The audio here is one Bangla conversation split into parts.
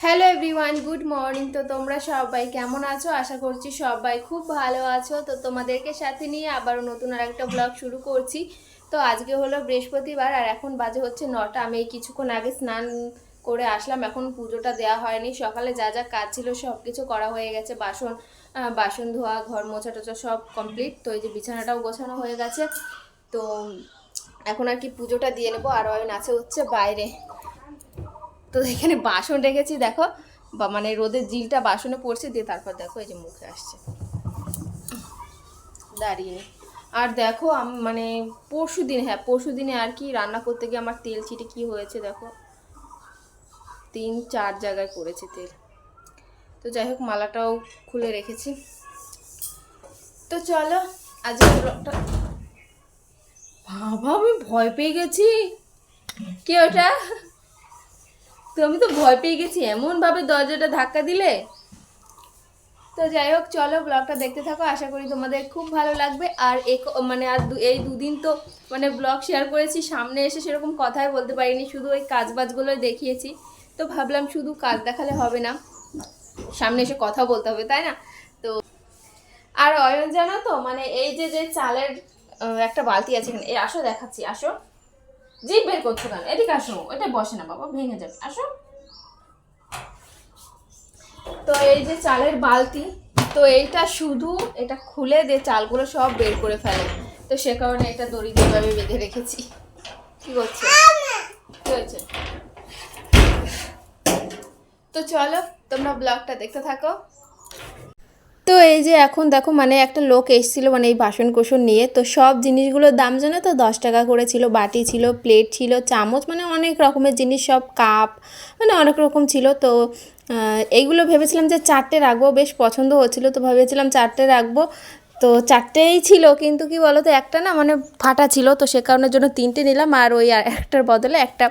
Hello everyone, good morning. তো তোমরা সবাই কেমন আছো? আশা করছি সবাই খুব ভালো আছো। তো তোমাদেরকে সাথে নিয়ে আবারও নতুন আর একটা ব্লগ শুরু করছি। তো আজকে হলো বৃহস্পতিবার আর এখন বাজে হচ্ছে 9টা। আমি কিছুক্ষণ আগে স্নান করে আসলাম, এখন পুজোটা দেওয়া হয়নি। সকালে যা যা কাজ ছিল সব কিছু করা হয়ে গেছে, বাসন ধোয়া, ঘর মোছা টোছা সব কমপ্লিট। তো এই যে বিছানাটাও গোছানো হয়ে গেছে। তো এখন আর কি পুজোটা দিয়ে নেবো। আর অয়ন আছে হচ্ছে বাইরে। তো এখানে বাসন রেখেছি দেখো, বা মানে রোদের জিলটা বাসনে পড়ছে, দিয়ে তারপর দেখো এই যে মুখে আসছে দাঁড়িয়ে। আর দেখো মানে পরশু দিনে আর কি রান্না করতে গিয়ে আমার তেল ছিটে কি হয়েছে দেখো, 3-4 জায়গায় পড়েছে তেল। তো যাই হোক, মালাটাও খুলে রেখেছি। তো চলো আজকে ব্লগটা। বাবা, আমি ভয় পেয়ে গেছি। কি ওটা? তো আমি তো ভয় পেয়ে গেছি, এমন ভাবে দরজাটা ধাক্কা দিলে। তো যাই হোক, চলো ব্লগটা দেখতে থাকো, আশা করি তোমাদের খুব ভালো লাগবে। আর এই দুদিন তো মানে ব্লগ শেয়ার করেছি, সামনে এসে সেরকম কথাই বলতে পারিনি, শুধু ওই কাজ বাজগুলোই দেখিয়েছি। তো ভাবলাম শুধু কাজ দেখালে হবে না, সামনে এসে কথা বলতে হবে, তাই না? তো আর অয়ন জানো তো, মানে এই যে যে চালের একটা বালতি আছে এখানে, এই আসো দেখাচ্ছি, আসো। জিভ বের করছো কেন? এদিকে আসো, এটা বসে না বাবা, ভেঙে যাবে, আসো। তো এই যে চালের বালতি, তো এইটা শুধু এটা খুলে দিয়ে চালগুলো সব বের করে ফেলে। তো সে কারণে এটা দড়ি দিয়ে ভাবে বেঁধে রেখেছি। কি করছে? কি হয়েছে? তো চলো তোমরা ব্লগটা দেখতে থাকো। তো এই যে এখন দেখো, মানে একটা লোক এসেছিলো মানে এই বাসন কোসন নিয়ে। তো সব জিনিসগুলোর দাম জানো তো 10 টাকা করে ছিল। বাটি ছিল, প্লেট ছিল, চামচ, মানে অনেক রকমের জিনিস, সব কাপ, মানে অনেক রকম ছিল। তো এইগুলো ভেবেছিলাম যে 4টে রাখবো, বেশ পছন্দ হচ্ছিলো, তো ভেবেছিলাম 4টে রাখবো। তো 4টেই ছিল, কিন্তু কি বলো তো, একটা না মানে ফাটা ছিল, তো সে কারণের জন্য 3টে নিলাম। আর ওই একটার বদলে একটা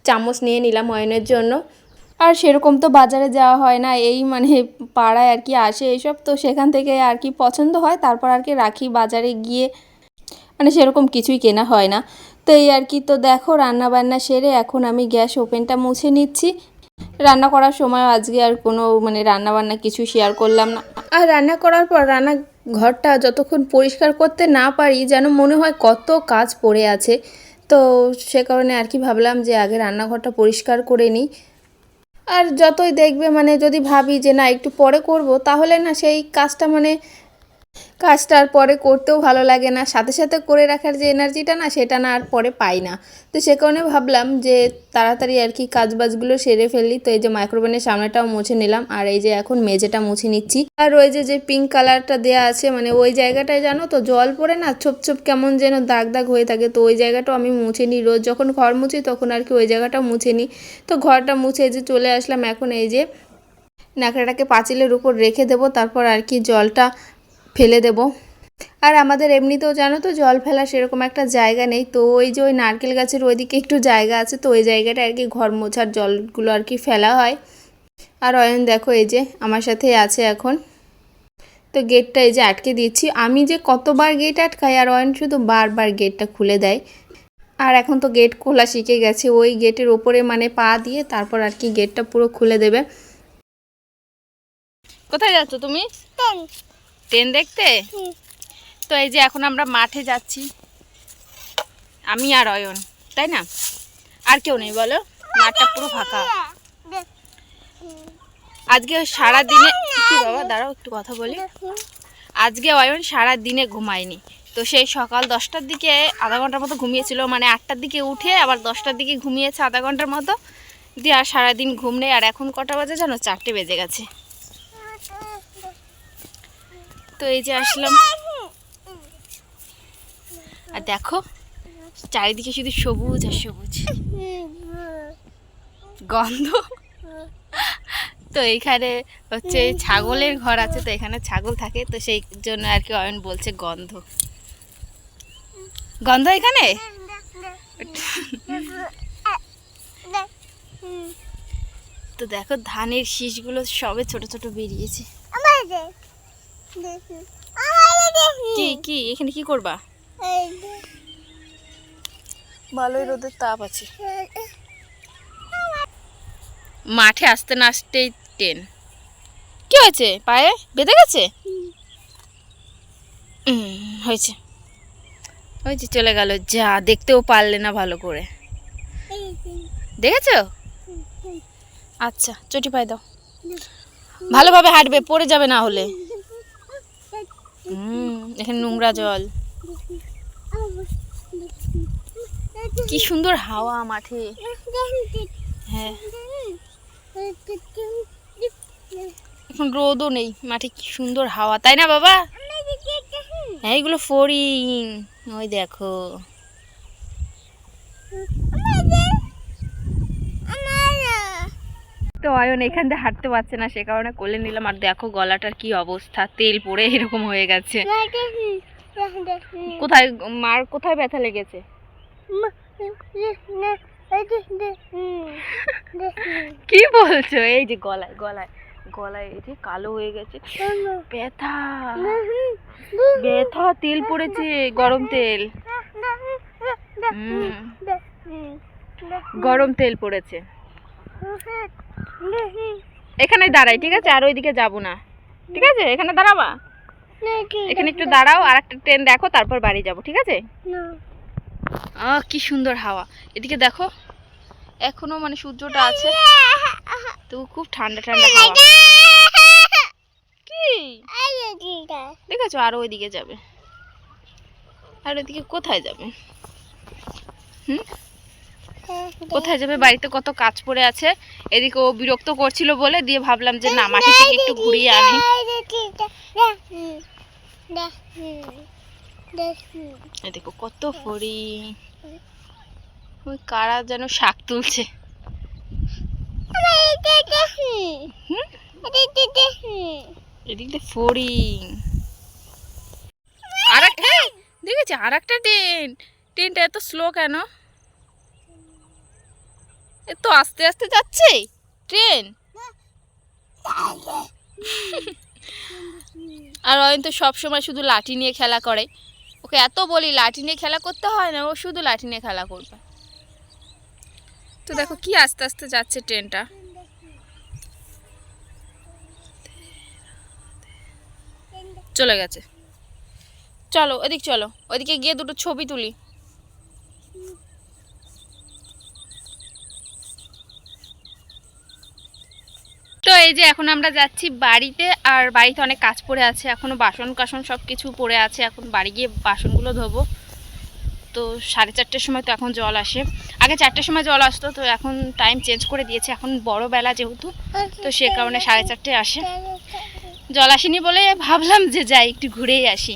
চামচ নিয়ে নিলাম অয়নের জন্য। আর সেরকম তো বাজারে যাওয়া হয় না, এই মানে পাড়ায় আর কি আসে এইসব, তো সেখান থেকে আর কি পছন্দ হয়, তারপর আর কি রাখি। বাজারে গিয়ে মানে সেরকম কিছুই কেনা হয় না। তো এই আর কি। তো দেখো রান্না বান্না সেরে এখন আমি গ্যাস ওভেনটা মুছে নিচ্ছি। রান্না করার সময় আজকে আর কোনো মানে রান্না বান্না কিছু শেয়ার করলাম না। আর রান্না করার পর রান্না ঘরটা যতক্ষণ পরিষ্কার করতে না পারি, যেন মনে হয় কত কাজ পড়ে আছে। তো সে কারণে আর কি ভাবলাম যে আগে রান্নাঘরটা পরিষ্কার করে নিই। আর যতই দেখবে মানে যদি ভাবি যে না একটু পরে করব, তাহলে না সেই কাজটা আর পরে করতেও ভালো লাগে না। সাথে সাথে করে রাখার যে এনার্জিটা না, সেটা না আর পরে পাই না। তো সে কারণে ভাবলাম যে তাড়াতাড়ি আর কি কাজ বাজগুলো সেরে ফেললি। তো এই যে মাইক্রোওভেনের সামনেটাও মুছে নিলাম, আর এই যে এখন মেঝেটা মুছে নিচ্ছি। আর ওই যে যে পিঙ্ক কালারটা দেওয়া আছে, মানে ওই জায়গাটায় জানো তো জল পড়ে না ছোপ ছোপ কেমন যেন দাগ দাগ হয়ে থাকে। তো ওই জায়গাটাও আমি মুছে নিই, রোজ যখন ঘর মুছি তখন আর কি ওই জায়গাটাও মুছে নিই। তো ঘরটা মুছে এই যে চলে আসলাম। এখন এই যে ন্যাকড়াটাকে পাঁচিলের উপর রেখে দেবো, তারপর আর কি জলটা ফেলে দেব। আর আমাদের এমনিতেও জানো তো জল ফেলা সেরকম একটা জায়গা নেই। তো ওই যে ওই নারকেল গাছের ওইদিকে একটু জায়গা আছে, তো ওই জায়গাটা আর কি ঘর মোছার জলগুলো আর কি ফেলা হয়। আর অয়ন দেখো এই যে আমার সাথেই আছে এখন। তো গেটটা এই যে আটকে দিচ্ছি। আমি যে কতবার গেট আটকাই, আর অয়ন শুধু বারবার গেটটা খুলে দেয়। আর এখন তো গেট খোলা শিখে গেছে, ওই গেটের ওপরে মানে পা দিয়ে তারপর আর কি গেটটা পুরো খুলে দেবে। কোথায় যাচ্ছ তুমি? ট্রেন দেখতে। তো এই যে এখন আমরা মাঠে যাচ্ছি, আমি আর অয়ন, তাই না? আর কেউ নেই বলো, মাঠটা পুরো ফাঁকা। আজকে সারা দিনে কি বাবা দাঁড়াও একটু কথা বলি। আজকে অয়ন সারা দিনে ঘুমায়নি। তো সেই সকাল 10টার দিকে আধা ঘন্টার মতো ঘুমিয়েছিল, মানে 8টার দিকে উঠে আবার 10টার দিকে ঘুমিয়েছে আধা ঘন্টার মতো, দিয়ে আর সারাদিন ঘুম নেই। আর এখন কটা বাজে জানো? 4টে বেজে গেছে। তো এই যে আসলাম, আর দেখো চারিদিকে শুধু সবুজ আর সবুজ, গন্ধ। তো এইখানে হচ্ছে ছাগলের ঘর আছে, তো এখানে ছাগল থাকে, তো সেই জন্য আর কি অয়ন বলছে গন্ধ গন্ধ এখানে। তো দেখো ধানের শীষগুলো সবে ছোট ছোট বেরিয়েছে। কি কি এখানে কি করবা? ভালোই রোদের তাপ আছে। মাঠে আসতে না আসতেই ট্রেন। কি হয়েছে, পায়ে বেঁধে গেছে? হয়েছে, হয়েছে, চলে গেল। যা, দেখতেও পারলে না ভালো করে, দেখেছো? আচ্ছা, চটি পায়ে দাও, ভালোভাবে হাঁটবে, পড়ে যাবে না হলে। এখানে নোংরা জল। কি সুন্দর হাওয়া মাঠে। হ্যাঁ, এখন রোদও নেই মাঠে, কি সুন্দর হাওয়া, তাই না বাবা? হ্যাঁ, এগুলো ফড়িং, ওই দেখো। তো অয়ন এখান দিয়ে হাঁটতে পারছে না, সে কারণে কোলে নিলাম। আর দেখো গলাটার কি অবস্থা, তেল পড়ে এরকম হয়ে গেছে। কোথায় মার, কোথায় ব্যথা লেগেছে? কি বলছো? এই যে গলায়, গলায়, গলায় এই যে কালো হয়ে গেছে, ব্যথা, ব্যথা, তেল পড়েছে, গরম তেল। গরম তেল পড়েছে। এখানে দাঁড়াই, ঠিক আছে? আর ওইদিকে যাবো না, ঠিক আছে? এখানে দাঁড়াবা, এখানে একটু দাঁড়াও, আর একটা ট্রেন দেখো, তারপর বাড়ি যাবো, ঠিক আছে? কি সুন্দর হাওয়া। এদিকে দেখো, এখনো মানে সূর্যটা আছে, তো খুব ঠান্ডা ঠান্ডা হাওয়া। কি দেখেছো? আর ওইদিকে যাবে, আর ওইদিকে কোথায় যাবে? কোথায় যাবে? বাড়িতে কত কাজ পড়ে আছে। এদিকে ও বিরক্ত করছিল বলে দিয়ে ভাবলাম যে না, মাঠে থেকে একটু ঘুরিয়ে আনি। দেখো কত ফড়িং, ওই কারা যেন শাক তুলছে। এদিকে ফড়িং। আর দেখেছি আর একটা ট্রেন। ট্রেনটা এত স্লো কেন? এত আস্তে আস্তে যাচ্ছে ট্রেন। আর অয়ন তো সবসময় শুধু লাঠি নিয়ে খেলা করে। ওকে এত বলি লাঠি নিয়ে খেলা করতে হয় না, ও শুধু লাঠি নিয়ে খেলা করবে। তো দেখো কি আস্তে আস্তে যাচ্ছে ট্রেনটা। চলে গেছে। চলো ওদিক, চলো ওইদিকে গিয়ে দুটো ছবি তুলি। তো এই যে এখন আমরা যাচ্ছি বাড়িতে, আর বাড়িতে অনেক কাজ পড়ে আছে, এখনো বাসন কাসন সব কিছু পড়ে আছে। এখন বাড়ি গিয়ে বাসনগুলো ধোবো। তো 4:30টার সময় তো এখন জল আসে, আগে 4টার সময় জল আসতো, তো এখন টাইম চেঞ্জ করে দিয়েছে, এখন বড় বেলা যেহেতু, তো সে কারণে 4:30টায় আসে। জল আসেনি বলে ভাবলাম যে যাই একটু ঘুরেই আসি,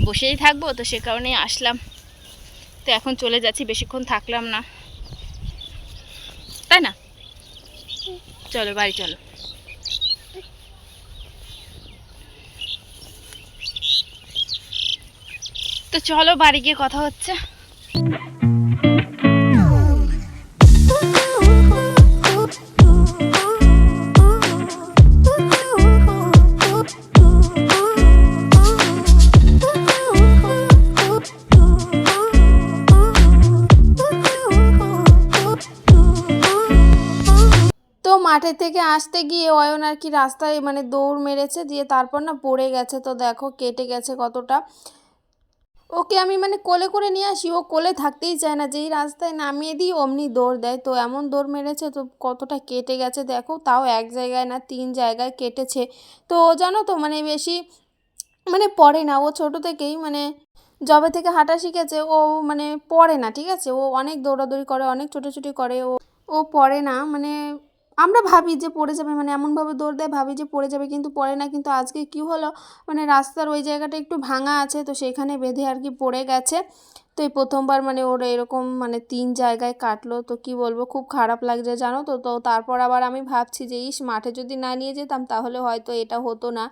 বসেই থাকবো, তো সে কারণেই আসলাম। তো এখন চলে যাচ্ছি, বেশিক্ষণ থাকলাম না, তাই না? চলো বাড়ি চলো। তো চলো বাড়ি গিয়ে কথা হচ্ছে। তো মাঠে থেকে আসতে গিয়ে অয়ন আর কি রাস্তায় মানে দৌড় মেরেছে, দিয়ে তারপর না পড়ে গেছে। তো দেখো কেটে গেছে কতটা। ওকে আমি মানে কোলে করে নিয়ে আসি, ও কোলে থাকতেই চায় না, যেই রাস্তায় নামিয়ে দিই অমনি দৌড় দেয়। তো এমন দৌড় মেরেছে, তো কতটা কেটে গেছে দেখো, তাও এক জায়গায় না 3 জায়গায় কেটেছে। তো ও জানো তো মানে বেশি মানে পড়ে না, ও ছোটো থেকেই মানে যবে থেকে হাঁটা শিখেছে ও মানে পড়ে না, ঠিক আছে? ও অনেক দৌড়াদৌড়ি করে, অনেক ছোটাছুটি করে, ও পড়ে না। মানে আমরা ভাবি যে পড়ে যাবে, মানে এমনভাবে দৌড় দেয় ভাবি যে পড়ে যাবে, কিন্তু পড়ে না। কিন্তু আজকে কি হলো, মানে রাস্তার ওই জায়গাটা একটু ভাঙা আছে, তো সেখানে বেঁধে আর কি পড়ে গেছে। তো এই প্রথমবার মানে ওর এরকম মানে 3 জায়গায় কাটলো। তো কি বলবো, খুব খারাপ লাগছে জানো তো। তো তারপর আবার আমি ভাবছি যে ইস, মাঠে যদি না নিয়ে যেতাম তাহলে হয়তো এটা হতো না।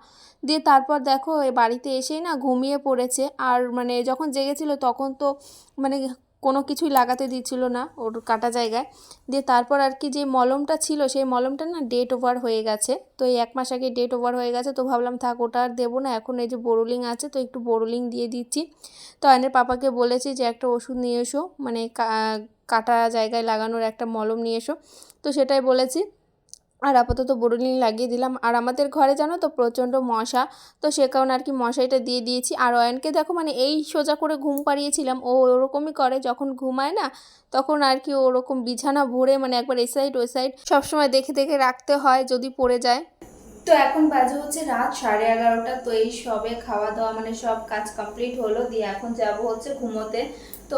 দিয়ে তারপর দেখো এ বাড়িতে এসেই না ঘুমিয়ে পড়েছে। আর মানে যখন জেগেছিল তখন তো মানে কোনো কিছুই লাগাতে দিচ্ছিল না ওর কাটা জায়গায়। দিয়ে তারপর আর কি যে মলমটা ছিল, সেই মলমটা না ডেট ওভার হয়ে গেছে। তো এই 1 মাস আগে ডেট ওভার হয়ে গেছে, তো ভাবলাম থাক ওটা আর দেবো না, এখন এই যে বোরোলিং আছে, তো একটু বোরোলিং দিয়ে দিচ্ছি। তো আয়নের পাপাকে বলেছি যে একটা ওষুধ নিয়ে এসো, মানে কাটা জায়গায় লাগানোর একটা মলম নিয়ে এসো, তো সেটাই বলেছি। আর আপাতত বোরোলিন লাগিয়ে দিলাম। আর আমাদের ঘরে জানো তো প্রচণ্ড মশা, তো সে কারণে আর কি মশারিটা দিয়ে দিয়েছি। আর অয়নকে দেখো মানে এই সোজা করে ঘুম পাড়িয়েছিলাম, ও ওরকমই করে যখন ঘুমায় না, তখন আর কি ওরকম বিছানা ভরে মানে একবার এই সাইড ওই সাইড সবসময় দেখে দেখে রাখতে হয় যদি পড়ে যায়। তো এখন বাজে হচ্ছে রাত 11:30। তো এই সবে খাওয়া দাওয়া মানে সব কাজ কমপ্লিট হলো, দিয়ে এখন যাব হচ্ছে ঘুমোতে। তো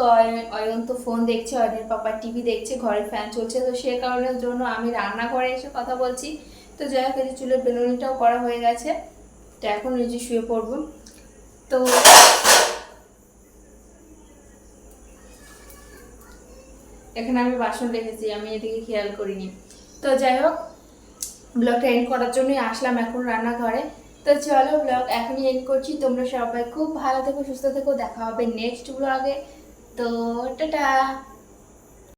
অয়ন তো ফোন দেখছে, অয়নের পাপা টিভি দেখছে, ঘরে ফ্যান চলছে, তো সে কারণের জন্য আমি রান্নাঘরে এসে কথা বলছি। তো যাই হোক, এই চুলের বেনুনিটাও করা হয়ে গেছে, তো এখন নিজে শুয়ে পড়বো। তো এখানে আমি বাসন রেখেছি, আমি এদিকে খেয়াল করিনি। তো যাই হোক, ব্লগটা এন্ড করার জন্যই আসলাম এখন রান্নাঘরে। তো চলো ব্লগ এখনই এন্ড করছি। তোমরা সবাই খুব ভালো থেকো, সুস্থ থেকো, দেখা হবে নেক্সট ব্লগে। তো টাটা।